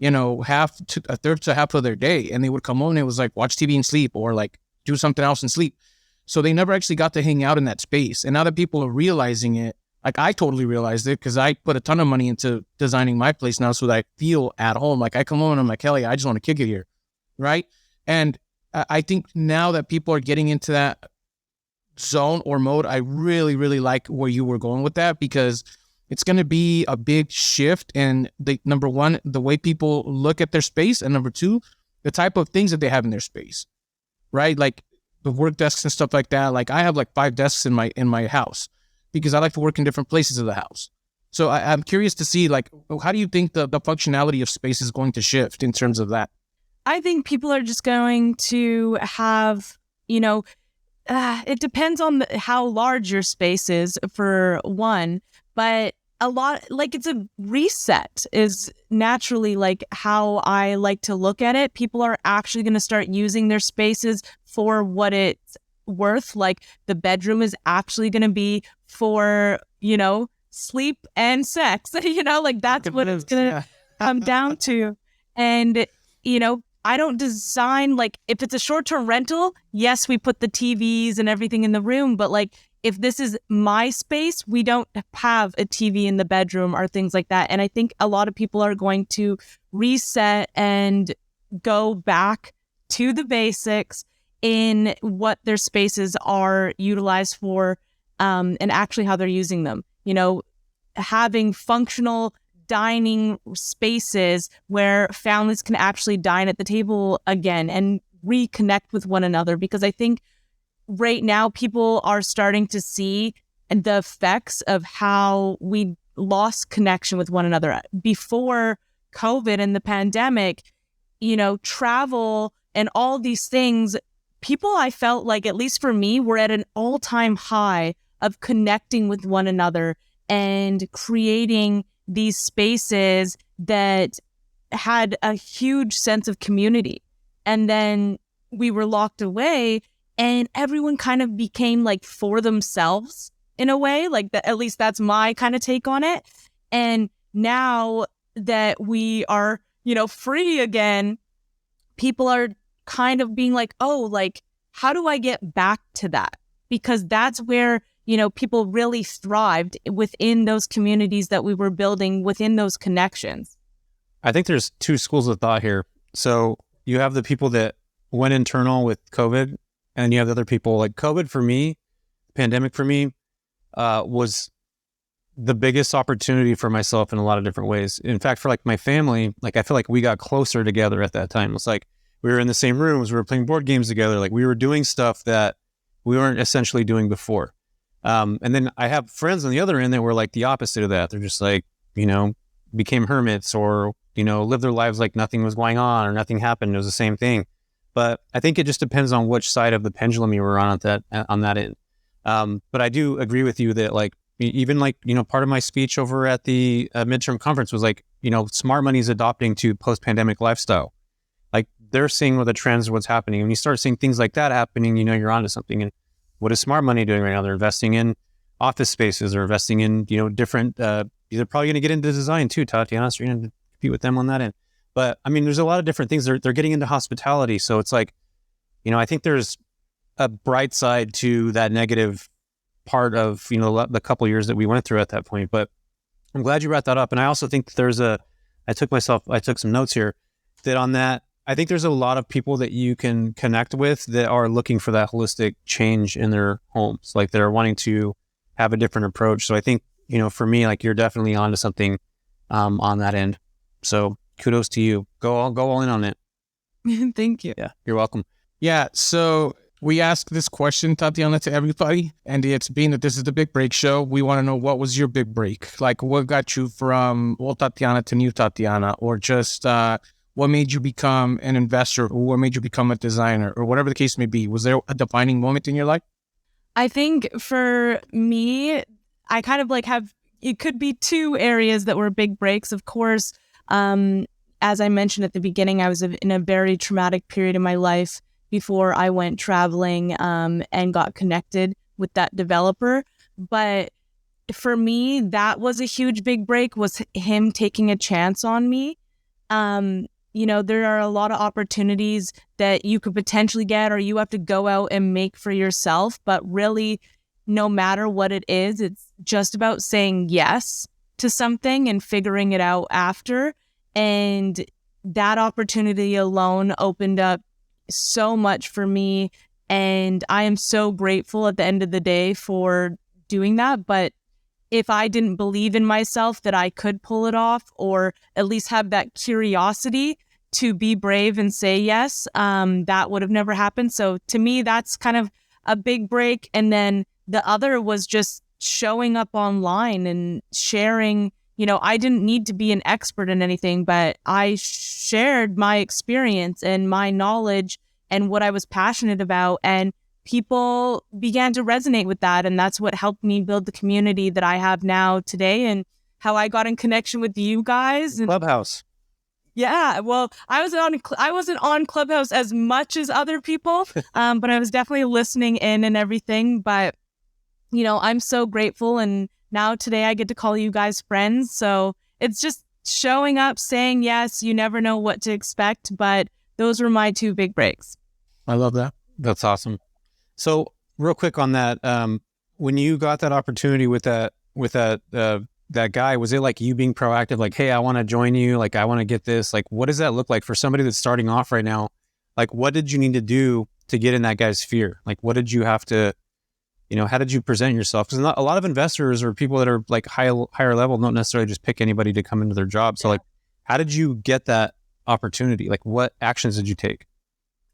a third to half of their day, and they would come home and it was like watch TV and sleep, or like do something else and sleep. So they never actually got to hang out in that space. And now that people are realizing it, like I totally realized it because I put a ton of money into designing my place now so that I feel at home. Like I come home and I'm like, hell yeah, I just want to kick it here, right? And I think now that people are getting into that zone or mode, I really, really like where you were going with that, because it's going to be a big shift in number one, the way people look at their space, and number two, the type of things that they have in their space, right? Like the work desks and stuff like that. Like I have like 5 desks in my house because I like to work in different places of the house. So I'm curious to see, like, how do you think the functionality of space is going to shift in terms of that? I think people are just going to have, it depends on how large your space is, for one, but a lot, like it's a reset is naturally like how I like to look at it. People are actually going to start using their spaces for what it's worth. Like the bedroom is actually going to be for, sleep and sex, like that's what it's going to come down to. And, I don't design, like if it's a short-term rental, yes, we put the TVs and everything in the room, but like if this is my space, we don't have a TV in the bedroom or things like that. And I think a lot of people are going to reset and go back to the basics in what their spaces are utilized for, and actually how they're using them. Having functional dining spaces where families can actually dine at the table again and reconnect with one another. Because I think right now people are starting to see the effects of how we lost connection with one another. Before COVID and the pandemic, travel and all these things, people, I felt like, at least for me, were at an all-time high of connecting with one another and creating these spaces that had a huge sense of community. And then we were locked away and everyone kind of became like for themselves in a way, like that. At least that's my kind of take on it. And now that we are, free again, people are kind of being like, oh, like, how do I get back to that? Because that's where, people really thrived within those communities that we were building within those connections. I think there's 2 schools of thought here. So you have the people that went internal with COVID, and you have the other people. Like COVID for me, pandemic for me, was the biggest opportunity for myself in a lot of different ways. In fact, for like my family, like I feel like we got closer together at that time. It's like we were in the same rooms, we were playing board games together. Like we were doing stuff that we weren't essentially doing before. And then I have friends on the other end that were like the opposite of that. They're just like, became hermits or, lived their lives like nothing was going on or nothing happened. It was the same thing. But I think it just depends on which side of the pendulum you were on that end. But I do agree with you that like, even like, part of my speech over at the midterm conference was like, smart money is adopting to post-pandemic lifestyle. Like they're seeing what the trends, what's happening. When you start seeing things like that happening, you're onto something. And what is smart money doing right now? They're investing in office spaces or investing in, different, they're probably going to get into design too, Tatianna, so you're going to compete with them on that end. But I mean, there's a lot of different things. They're getting into hospitality. So it's like, I think there's a bright side to that negative part of, the couple years that we went through at that point. But I'm glad you brought that up. And I also think I took some notes here that on that, I think there's a lot of people that you can connect with that are looking for that holistic change in their homes. Like they're wanting to have a different approach. So I think, for me, like you're definitely onto something on that end. So kudos to you. Go all in on it. Thank you. Yeah, you're welcome. Yeah. So we ask this question, Tatianna, to everybody, and it's being that this is the Big Break Show. We want to know, what was your big break? Like what got you from old Tatianna to new Tatianna, or just what made you become an investor, or what made you become a designer, or whatever the case may be? Was there a defining moment in your life? I think for me, I kind of like it could be two areas that were big breaks. Of course, as I mentioned at the beginning, I was in a very traumatic period in my life before I went traveling and got connected with that developer. But for me, that was a huge big break, was him taking a chance on me. There are a lot of opportunities that you could potentially get or you have to go out and make for yourself. But really, no matter what it is, it's just about saying yes to something and figuring it out after. And that opportunity alone opened up so much for me. And I am so grateful at the end of the day for doing that. But if I didn't believe in myself that I could pull it off, or at least have that curiosity to be brave and say yes, that would have never happened. So to me, that's kind of a big break. And then the other was just showing up online and sharing. I didn't need to be an expert in anything, but I shared my experience and my knowledge and what I was passionate about. And people began to resonate with that. And that's what helped me build the community that I have now today, and how I got in connection with you guys. And Clubhouse. yeah, well, I wasn't on Clubhouse as much as other people, but I was definitely listening in and everything. But, I'm so grateful. And now today I get to call you guys friends. So it's just showing up, saying yes. You never know what to expect, but those were my two big breaks. I love that. That's awesome. So real quick on that, when you got that opportunity with that guy, was it like you being proactive? Like, hey, I want to join you. Like, I want to get this. Like, what does that look like for somebody that's starting off right now? Like, what did you need to do to get in that guy's sphere? Like, what did you have to, how did you present yourself? Because a lot of investors or people that are like higher level don't necessarily just pick anybody to come into their job. So like, how did you get that opportunity? Like, what actions did you take?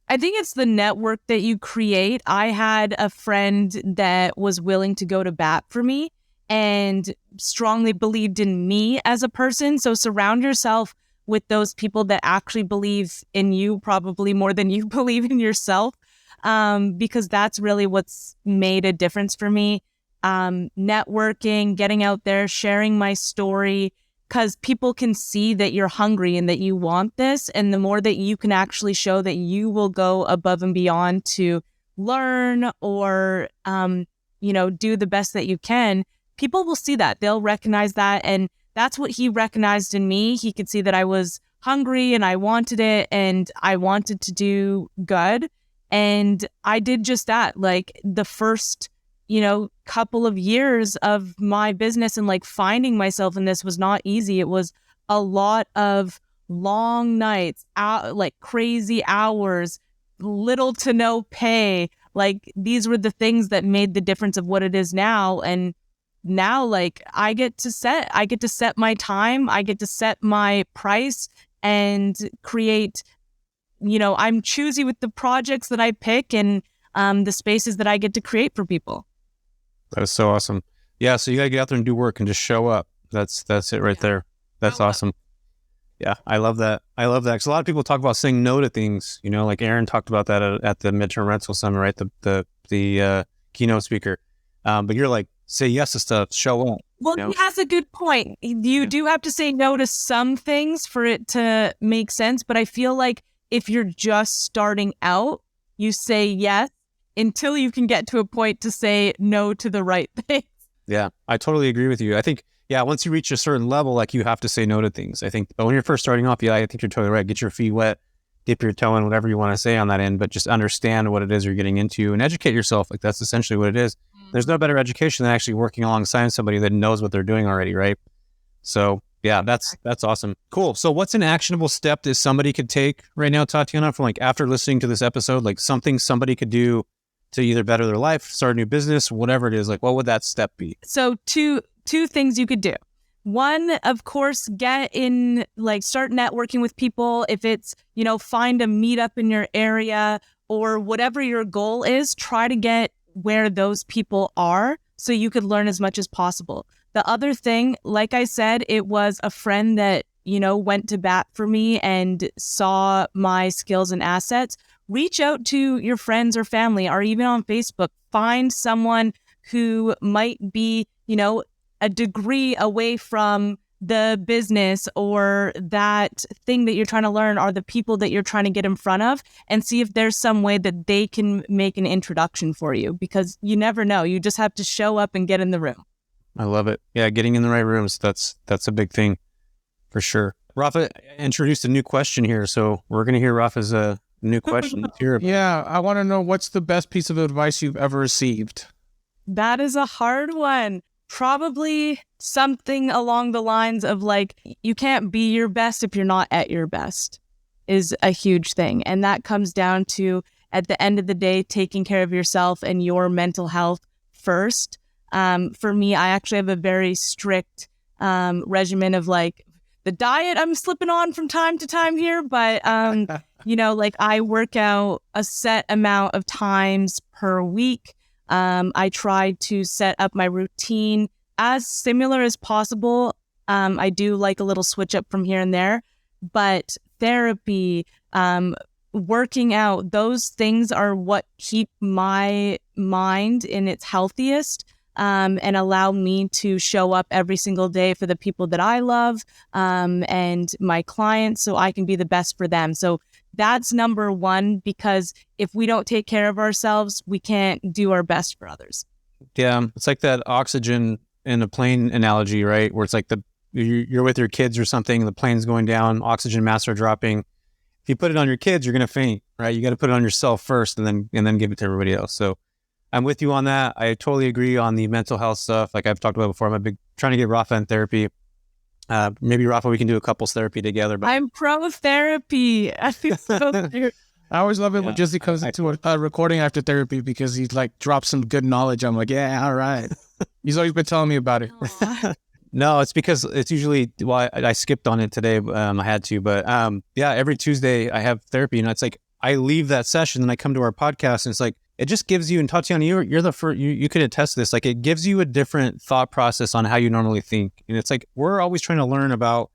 I think it's the network that you create. I had a friend that was willing to go to bat for me and strongly believed in me as a person. So surround yourself with those people that actually believe in you, probably more than you believe in yourself, because that's really what's made a difference for me. Networking, getting out there, sharing my story, because people can see that you're hungry and that you want this. And the more that you can actually show that you will go above and beyond to learn or, do the best that you can, people will see that. They'll recognize that. And that's what he recognized in me. He could see that I was hungry and I wanted it and I wanted to do good. And I did just that. Like the first couple of years of my business and like finding myself in this was not easy. It was a lot of long nights, like crazy hours, little to no pay. Like these were the things that made the difference of what it is now. And now like I get to set my time, I get to set my price and create I'm choosy with the projects that I pick and the spaces that I get to create for people. That is so awesome. Yeah. So you got to get out there and do work and just show up. That's it right there. That's awesome. Yeah. I love that. Because a lot of people talk about saying no to things, like Aaron talked about that at the midterm rental summit, right? The keynote speaker. But you're like, say yes to stuff, show up. Well, he has a good point. You do have to say no to some things for it to make sense. But I feel like if you're just starting out, you say yes until you can get to a point to say no to the right things. Yeah, I totally agree with you. I think, once you reach a certain level, like you have to say no to things. I think, but when you're first starting off, I think you're totally right. Get your feet wet, dip your toe in, whatever you want to say on that end, but just understand what it is you're getting into and educate yourself. Like that's essentially what it is. There's no better education than actually working alongside somebody that knows what they're doing already, right? So yeah, that's awesome. Cool. So what's an actionable step that somebody could take right now, Tatianna, from like after listening to this episode, like something somebody could do to either better their life, start a new business, whatever it is, like what would that step be? So two things you could do. One, of course, start networking with people. If it's, find a meetup in your area or whatever your goal is, try to get where those people are so you could learn as much as possible. The other thing, like I said, it was a friend that, went to bat for me and saw my skills and assets. Reach out to your friends or family or even on Facebook. Find someone who might be, a degree away from the business or that thing that you're trying to learn or the people that you're trying to get in front of, and see if there's some way that they can make an introduction for you, because you never know. You just have to show up and get in the room. I love it. Yeah, getting in the right rooms, that's a big thing for sure. Rafa introduced a new question here, so we're going to hear Rafa's new question. Let's hear it. Yeah, I want to know, what's the best piece of advice you've ever received? That is a hard one. Probably something along the lines of like, you can't be your best if you're not at your best is a huge thing. And that comes down to, at the end of the day, taking care of yourself and your mental health first. For me, I actually have a very strict regimen of like the diet I'm slipping on from time to time here. But, I work out a set amount of times per week. I try to set up my routine as similar as possible. I do like a little switch up from here and there, but therapy, working out, those things are what keep my mind in its healthiest, and allow me to show up every single day for the people that I love, and my clients, so I can be the best for them. So that's number one, because if we don't take care of ourselves, we can't do our best for others. Yeah, it's like that oxygen in a plane analogy, right? Where it's like you're with your kids or something, the plane's going down, oxygen masks are dropping. If you put it on your kids, you're going to faint, right? You got to put it on yourself first and then give it to everybody else. So I'm with you on that. I totally agree on the mental health stuff. Like I've talked about before, I'm trying to get Rafa in therapy. Maybe Rafa, we can do a couples therapy together. But I'm pro therapy. I feel so weird. I always love it when Jesse comes into a recording after therapy, because he's like drops some good knowledge. I'm like, yeah, all right. He's always been telling me about it. No, it's because it's usually, I skipped on it today. I had to, but every Tuesday I have therapy, and it's like I leave that session and I come to our podcast, and it's like it just gives you, and Tatianna, you're the first, you could attest to this. Like it gives you a different thought process on how you normally think, and it's like we're always trying to learn about,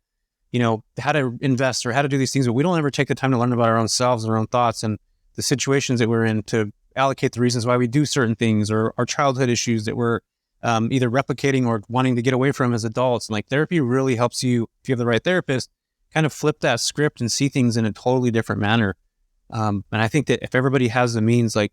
how to invest or how to do these things, but we don't ever take the time to learn about our own selves, our own thoughts, and the situations that we're in to allocate the reasons why we do certain things, or our childhood issues that we're either replicating or wanting to get away from as adults. And like therapy really helps you, if you have the right therapist, kind of flip that script and see things in a totally different manner. And I think that if everybody has the means, like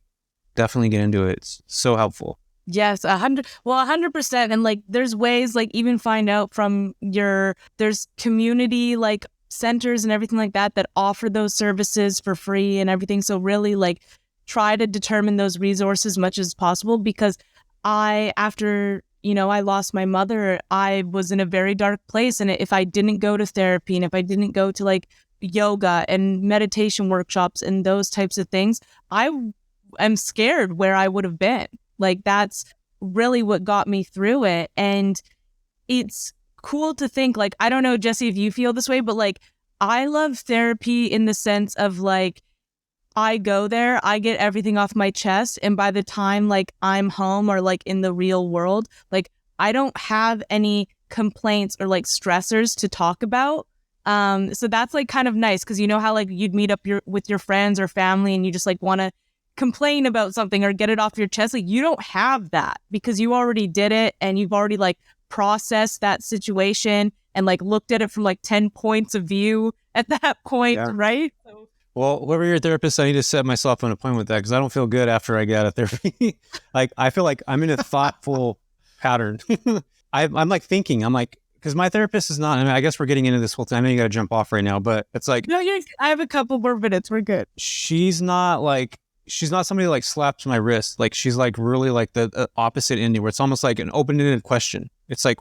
definitely get into it. It's so helpful. Yes, 100%. And like, there's ways, like even find out from there's community like centers and everything like that offer those services for free and everything. So really like try to determine those resources as much as possible, because after I lost my mother, I was in a very dark place. And if I didn't go to therapy, and if I didn't go to like yoga and meditation workshops and those types of things, I am scared where I would have been. Like that's really what got me through it. And it's cool to think, like, I don't know, Jesse, if you feel this way, but like I love therapy in the sense of like, I go there, I get everything off my chest. And by the time like I'm home or like in the real world, like I don't have any complaints or like stressors to talk about. So that's like kind of nice because you know how like you'd meet up with your friends or family and you just like want to complain about something or get it off your chest. Like you don't have that because you already did it and you've already like processed that situation and like looked at it from like 10 points of view at that point, right? Well, whoever your therapist, I need to set myself an appointment with that because I don't feel good after I get out of therapy. Like, I feel like I'm in a thoughtful pattern. I'm like thinking, I'm like, because my therapist is not, I mean, I guess we're getting into this whole thing. I know you got to jump off right now, but it's like, No, I have a couple more minutes. We're good. she's not somebody that like slaps my wrist. Like, she's like really like the opposite ending where it's almost like an open-ended question. It's like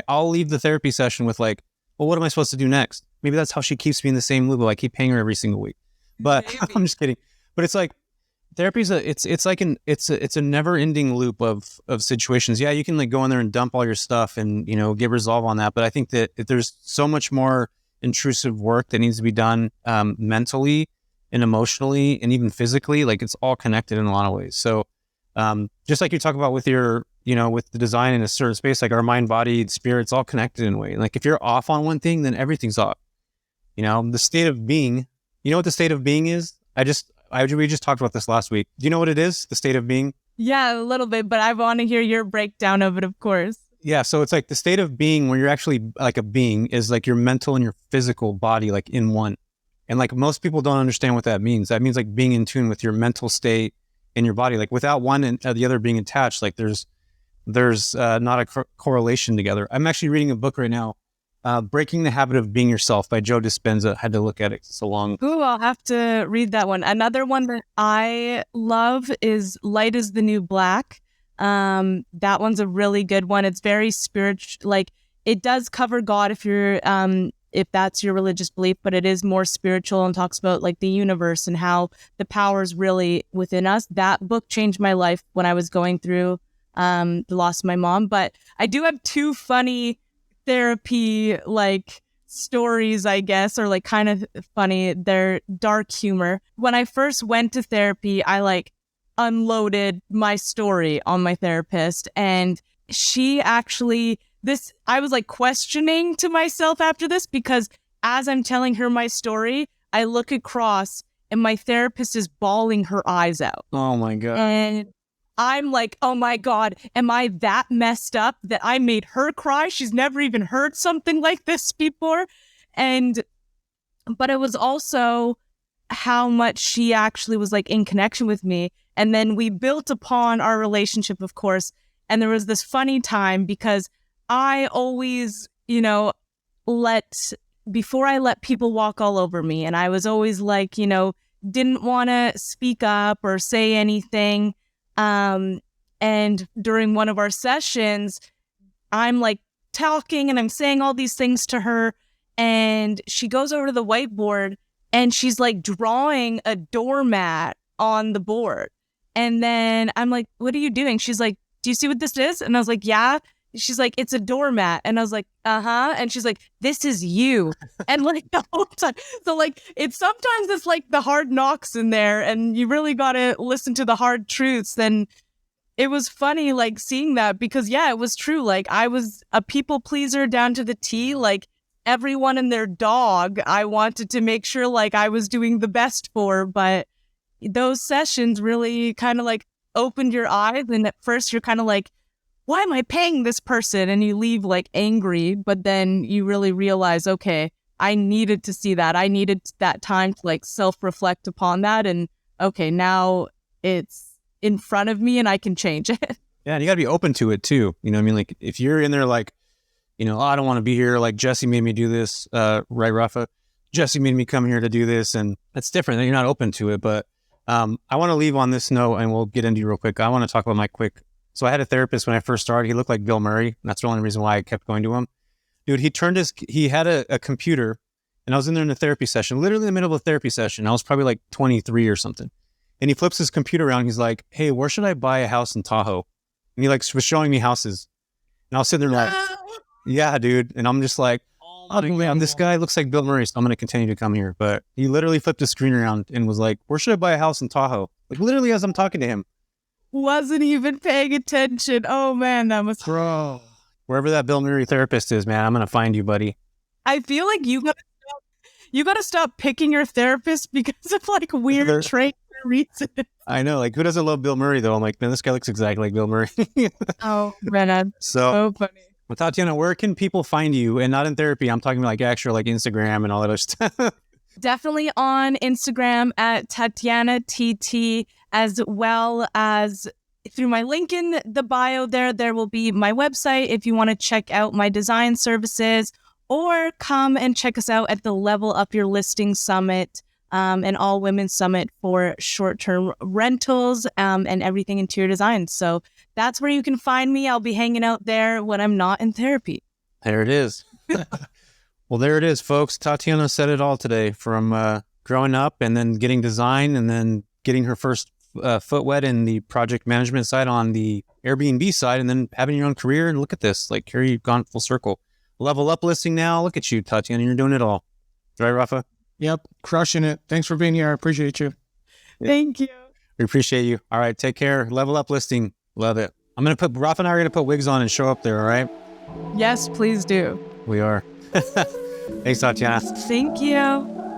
I'll leave the therapy session with like, well, what am I supposed to do next? Maybe that's how she keeps me in the same loop. I keep paying her every single week. But I'm just kidding. But it's like therapy's it's a never ending loop of situations. Yeah, you can like go in there and dump all your stuff and, you know, get resolve on that. But I think that there's so much more intrusive work that needs to be done mentally and emotionally and even physically. Like it's all connected in a lot of ways. So just like you talk about with your, you know, with the design in a certain space, like our mind, body, spirit, it's all connected in a way. Like if you're off on one thing, then everything's off. You know, the state of being. You know what the state of being is? We just talked about this last week. Do you know what it is? The state of being? Yeah, a little bit, but I want to hear your breakdown of it, of course. Yeah. So it's like the state of being where you're actually like a being is like your mental and your physical body, like in one. And like most people don't understand what that means. That means like being in tune with your mental state and your body, like without one and the other being attached, like there's not a correlation together. I'm actually reading a book right now. Breaking the Habit of Being Yourself by Joe Dispenza. Had to look at it. It's a long. Ooh, I'll have to read that one. Another one that I love is Light is the New Black. That one's a really good one. It's very spiritual. Like it does cover God if that's your religious belief, but it is more spiritual and talks about like the universe and how the power is really within us. That book changed my life when I was going through the loss of my mom. But I do have two funny therapy like stories, I guess, or like kind of funny. They're dark humor. When I first went to therapy, I like unloaded my story on my therapist, and she actually I was like questioning to myself after this because as I'm telling her my story, I look across and my therapist is bawling her eyes out. Oh my God. And I'm like, oh my God, am I that messed up that I made her cry? She's never even heard something like this before. But it was also how much she actually was like in connection with me. And then we built upon our relationship, of course. And there was this funny time because I always, you know, before I let people walk all over me. And I was always like, you know, didn't want to speak up or say anything. And during one of our sessions, I'm like talking and I'm saying all these things to her, and she goes over to the whiteboard and she's like drawing a doormat on the board. And then I'm like, what are you doing? She's like, do you see what this is? And I was like, yeah. She's like, it's a doormat. And I was like, uh-huh. And she's like, this is you. And like the whole time. So like, sometimes it's like the hard knocks in there and you really got to listen to the hard truths. Then it was funny, like seeing that because yeah, it was true. Like I was a people pleaser down to the T, like everyone and their dog. I wanted to make sure like I was doing the best for, but those sessions really kind of like opened your eyes. And at first you're kind of like, why am I paying this person? And you leave like angry, but then you really realize, okay, I needed to see that. I needed that time to like self-reflect upon that. And okay, now it's in front of me and I can change it. Yeah, and you got to be open to it too. You know what I mean? Like if you're in there like, you know, oh, I don't want to be here. Like Jesse made me do this, right, Rafa? Jesse made me come here to do this. And that's different. You're not open to it. But I want to leave on this note and we'll get into you real quick. I want to talk about my quick. So I had a therapist when I first started. He looked like Bill Murray. And that's the only reason why I kept going to him. Dude, he had a computer and I was in there in a therapy session, literally in the middle of a therapy session. I was probably like 23 or something. And he flips his computer around. He's like, hey, where should I buy a house in Tahoe? And he like was showing me houses. And I was sitting there like, yeah, dude. And I'm just like, oh This guy looks like Bill Murray, so I'm going to continue to come here. But he literally flipped his screen around and was like, where should I buy a house in Tahoe? Like literally as I'm talking to him. Wasn't even paying attention. Oh man, that was Bro. Wherever that Bill Murray therapist is, man, I'm going to find you, buddy. I feel like you gotta stop picking your therapist because of like weird traits or reasons. I know, like who doesn't love Bill Murray though? I'm like, man, this guy looks exactly like Bill Murray. Oh, Renad. So funny. well, Tatiana, where can people find you? And not in therapy. I'm talking about like actual like Instagram and all that other stuff. Definitely on Instagram at Tatianna TT, as well as through my link in the bio there will be my website if you want to check out my design services, or come and check us out at the Level Up Your Listing Summit, an all-women summit for short-term rentals and everything interior design. So that's where you can find me. I'll be hanging out there when I'm not in therapy. There it is. Well, there it is, folks. Tatiana said it all today, from growing up and then getting design and then getting her first foot wet in the project management side on the Airbnb side, and then having your own career. And look at this, like here you've gone full circle. Level Up listing now. Look at you, Tatiana. You're doing it all. Right, Rafa? Yep. Crushing it. Thanks for being here. I appreciate you. Thank you. We appreciate you. All right. Take care. Level Up listing. Love it. Rafa and I are going to put wigs on and show up there. All right. Yes, please do. We are. Thanks, Tatiana. Thank you.